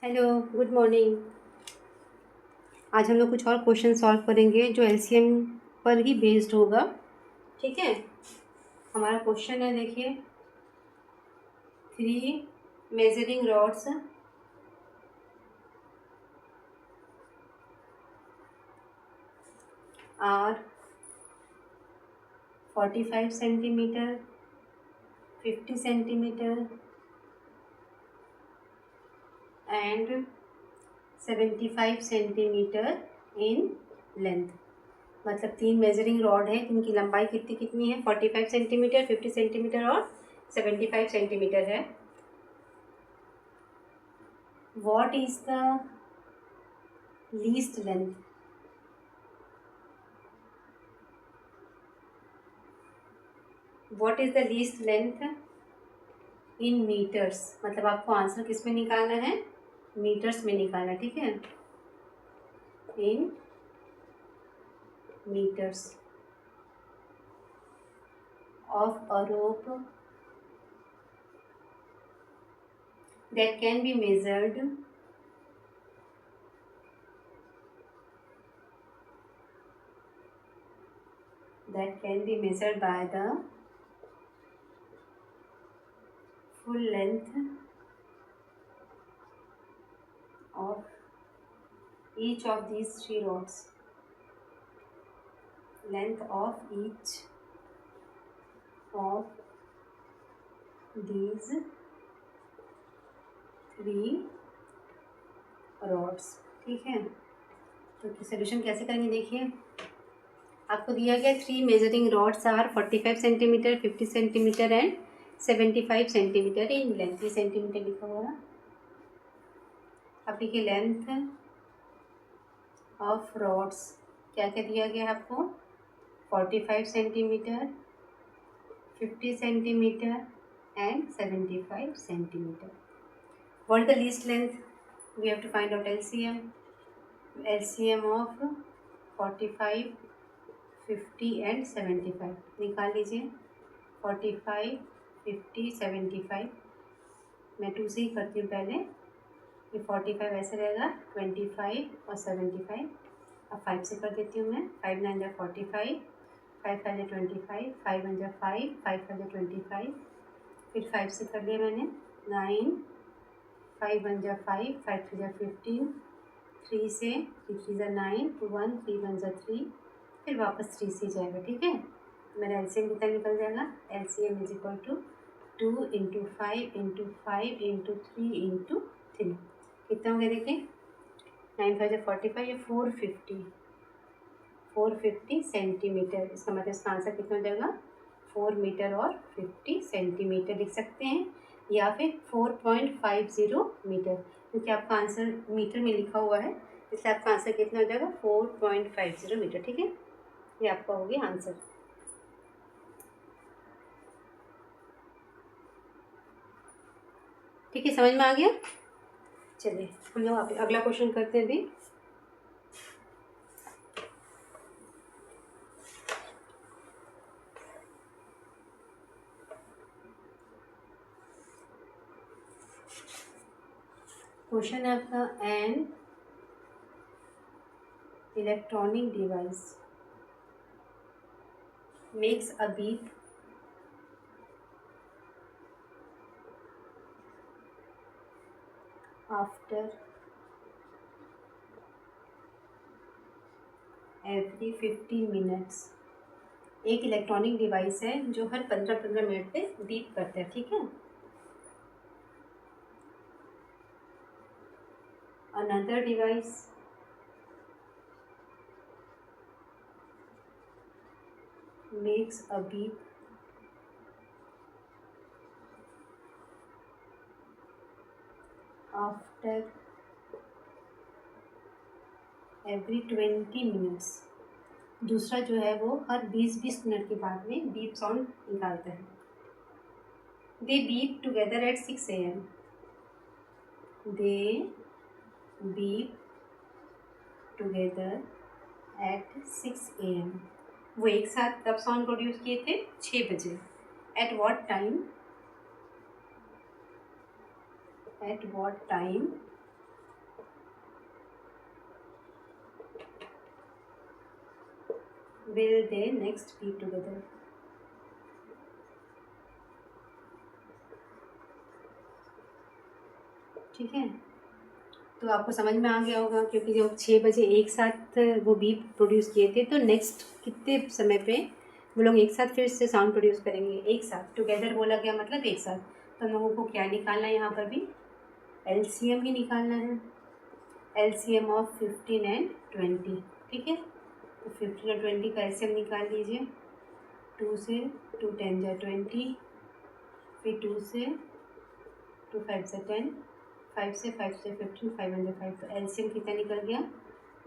Hello, good morning. आज हम लोग कुछ और क्वेश्चन सॉल्व करेंगे जो एलसीएम पर ही बेस्ड होगा। ठीक है। हमारा क्वेश्चन है, देखिए, 3 measuring rods are 45 centimetre, 50 centimetre and 75 centimetre in length. मतलब 3 मेजरिंग रॉड है जिनकी लंबाई कितनी कितनी है, 45 सेंटीमीटर, 50 सेंटीमीटर और 75 सेंटीमीटर है। What is the least length? What is the least length in meters? मतलब आपको आंसर किस में निकालना है, मीटर्स में निकालना है। ठीक है, in metres of a rope that can be measured by the full length of each of these 3 rods. Length of each of these 3 rods. ठीक है, तो सोल्यूशन कैसे करेंगे, देखिए। आपको दिया गया 3 measuring rods are 45 centimetre, 50 centimetre and 75 centimetre in length. ये सेंटीमीटर लिखा हुआ है। अब देखिए, लेंथ ऑफ रॉड्स क्या क्या दिया गया है आपको, 45 centimetre, 50 centimetre and 75 centimetre. What is the least length? We have to find out LCM. LCM of 45, 50 and 75 निकाल लीजिए। 45, 50, 75। मैं 2 से ही करती हूँ पहले। ये 45 ऐसे रहेगा, 25 और 75। अब 5 से कर देती हूँ मैं। 5 9 जा 45, 5 5 जा 25, 5 1 जा 5, 5 5 जा 25। फिर 5 से कर लिया मैंने 9, 5 1 जा 5, 5 3 जा 15, 3 से 3 3 जा 9, 2 1 3 1 जा 3, फिर वापस 3 से जाएगा। ठीक है, मेरा एलसीएम कितना निकल जाएगा, LCM is equal to 2 into 5 into 5 into 3 into 3। कितना हो गया, देखिए, 9 5 45, ये 450 सेंटीमीटर। इसका मतलब इसका आंसर कितना हो जाएगा, 4 मीटर और 50 सेंटीमीटर लिख सकते हैं, या फिर 4.50 मीटर, क्योंकि आपका आंसर मीटर में लिखा हुआ है, इसलिए आपका आंसर कितना हो जाएगा, 4.50 मीटर। ठीक है, ये आपका हो गया आंसर। ठीक है, समझ में आ गया। चलिए हम लोग अगला क्वेश्चन करते हैं अभी। क्वेश्चन है आपका, an electronic device makes a beep after every 15 minutes. एक इलेक्ट्रॉनिक डिवाइस है जो हर 15-15 मिनट पे बीप करता है। ठीक है, another device makes a beep after every 20 minutes. दूसरा जो है वो हर 20-20 मिनट के बाद में बीप साउंड निकालता है। They beep together at 6 AM। They beep together at 6 AM। वो एक साथ कब साउंड प्रोड्यूस किए थे, 6 बजे। At what time will they next be together? ठीक है, तो आपको समझ में आ गया होगा, क्योंकि जब 6 बजे एक साथ वो बीप प्रोड्यूस किए थे, तो नेक्स्ट कितने समय पे वो लोग एक साथ फिर से साउंड प्रोड्यूस करेंगे? एक साथ, टुगेदर बोला गया मतलब एक साथ। तो हम लोगों को क्या निकालना है यहाँ पर भी? LCM ही निकालना है, LCM ऑफ 15 एंड 20। ठीक है, तो 15 और 20 का LCM निकाल लीजिए। 2 से 2 10 जा 20, फिर 2 से 2 5 से 10, 5 से 15 5 1 5। तो LCM कितना निकल गया?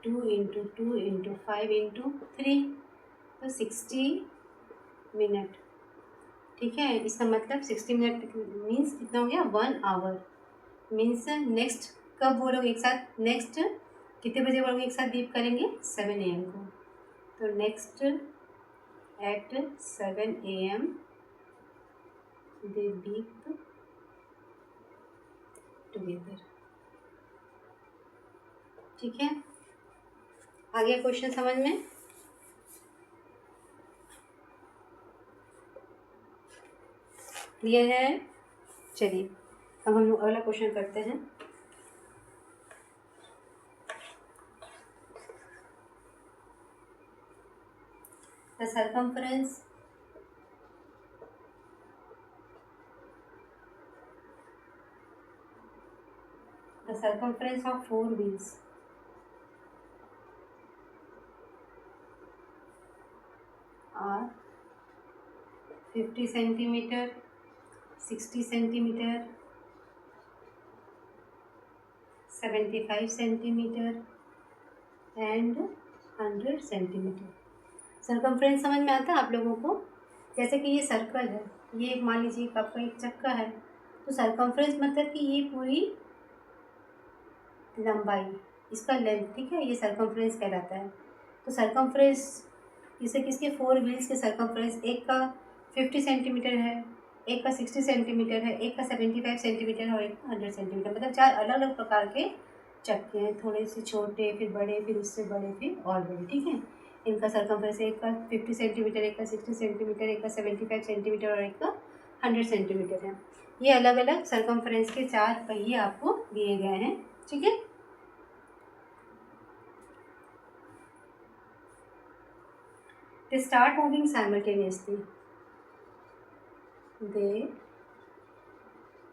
2 इंटू 2 इंटू 5 इंटू 3, तो 60 मिनट। ठीक है, इसका मतलब 60 मिनट मीन्स कितना हो गया? 1 आवर। मीन्स नेक्स्ट कब वो लोग एक साथ, नेक्स्ट कितने बजे वो लोग एक साथ बीप करेंगे? 7 AM को। तो next at 7 AM they beep together. ठीक है, आ गया क्वेश्चन समझ में? क्लियर है? चलिए अब हम अगला क्वेश्चन करते हैं। The circumference of 4 wheels are 50 centimeter, 60 centimeter, 75 centimeter and 100 centimeter। Circumference समझ में आता है आप लोगों को? जैसे कि ये सर्कल है, ये मान लीजिए आपका एक चक्का है, तो सर्कमफ्रेंस मतलब कि ये पूरी लंबाई, इसका लेंथ, ठीक है, ये सर्कमफ्रेंस कहलाता है। तो सर्कमफ्रेंस जैसे किसके 4 व्हील्स के सर्कमफ्रेंस, एक का 50 सेंटीमीटर है, एक का 60 सेंटीमीटर है, एक का 75 सेंटीमीटर और एक का 100 सेंटीमीटर, मतलब 4 अलग अलग प्रकार के चक्के हैं, थोड़े से छोटे, फिर बड़े, फिर उससे बड़े, फिर और बड़े। ठीक है, इनका सर्कमफ्रेंस एक का 50 सेंटीमीटर, एक का 60 सेंटीमीटर, एक का 75 सेंटीमीटर और एक का 100 सेंटीमीटर है। ये अलग अलग सर्कमफ्रेंस के 4 पहिए आपको दिए गए हैं। ठीक है, they start moving simultaneously. They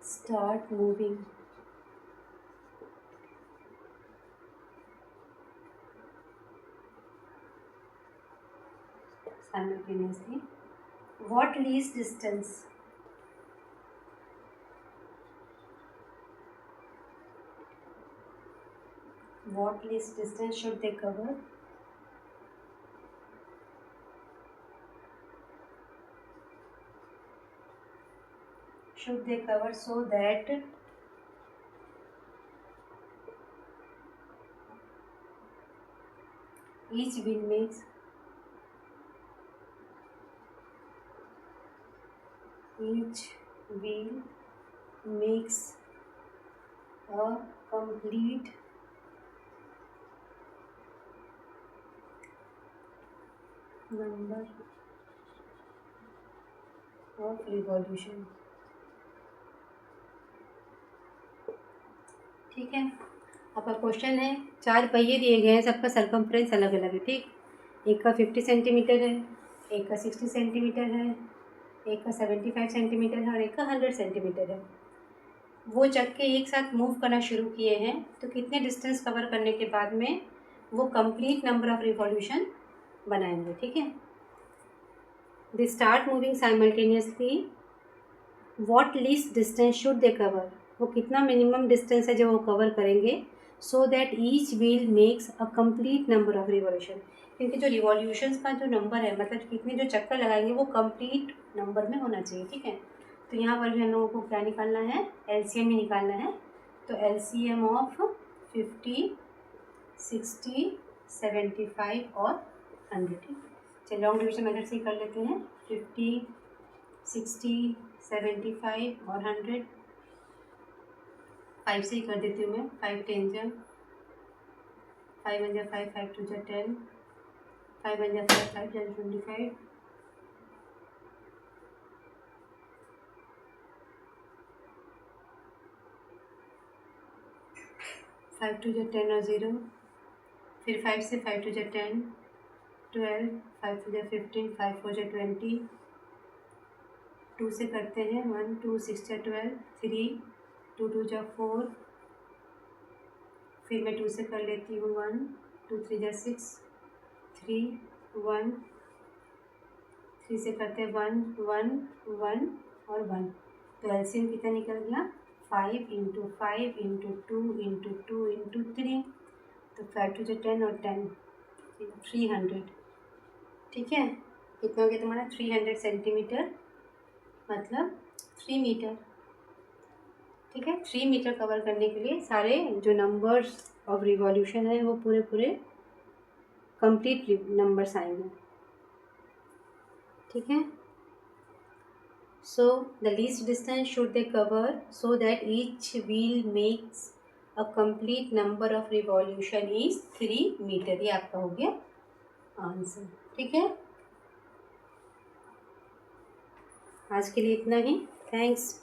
start moving simultaneously. What least distance? What least distance should they cover? Should they cover so that each wheel makes a complete number of revolution। ठीक है, आपका क्वेश्चन है, 4 पहिए दिए गए हैं, सबका circumference अलग अलग है। ठीक, एक का 50 सेंटीमीटर है, एक का 60 सेंटीमीटर है, एक का 75 सेंटीमीटर है और एक का 100 सेंटीमीटर है। वो चक्के एक साथ मूव करना शुरू किए हैं, तो कितने डिस्टेंस कवर करने के बाद में वो कंप्लीट नंबर ऑफ रिवॉल्यूशन बनाएंगे? ठीक है, they start moving simultaneously, what least distance should they cover, वो कितना मिनिमम डिस्टेंस है जो वो कवर करेंगे, सो that each wheel makes a complete number of revolution, क्योंकि जो रिवॉल्यूशंस का जो नंबर है, मतलब कितने जो चक्कर लगाएंगे वो कंप्लीट नंबर में होना चाहिए। ठीक है, तो यहाँ पर भी हम लोगों को क्या निकालना है? LCM ही निकालना है। तो LCM ऑफ 50, 60, 75 और 100। ठीक, चलिए लॉन्ग डिवीजन मेथड से ही कर लेते हैं। 50, 60, 75 और 100, 5 से ही कर देती हूँ मैं। 5 10 जा 5 1 जा 5 5 2 जा 10, 5 1 जा 5, 5 जा 25, 5 2 जा 10 और 0, फिर 5 से 5 2 जा 10, 12, 5 2 जा 15, 5 4 जा 20, 2 से करते हैं 1 2 6 जा 12, 3 2 2 जा 4, फिर मैं 2 से कर लेती हूँ 1 2 3 जा 6, 3 1, 3 से करते हैं 1 1 1 और 1, तो एलसीएम कितना निकल गया 5 इंटू 5 इंटू 2 इंटू 2 इंटू 3, तो 5 2 जा 10 और 10 300, ठीक है। कितना हो गया तुम्हारा 300 सेंटीमीटर, मतलब 3 मीटर, ठीक है। 3 मीटर कवर करने के लिए सारे जो नंबर्स ऑफ रिवॉल्यूशन है वो पूरे पूरे कंप्लीट नंबर्स आएंगे, ठीक है। So the least distance should they cover so that each wheel makes a complete number of revolution is 3 metre, ये आपका हो गया आंसर, ठीक है। आज के लिए इतना ही, थैंक्स।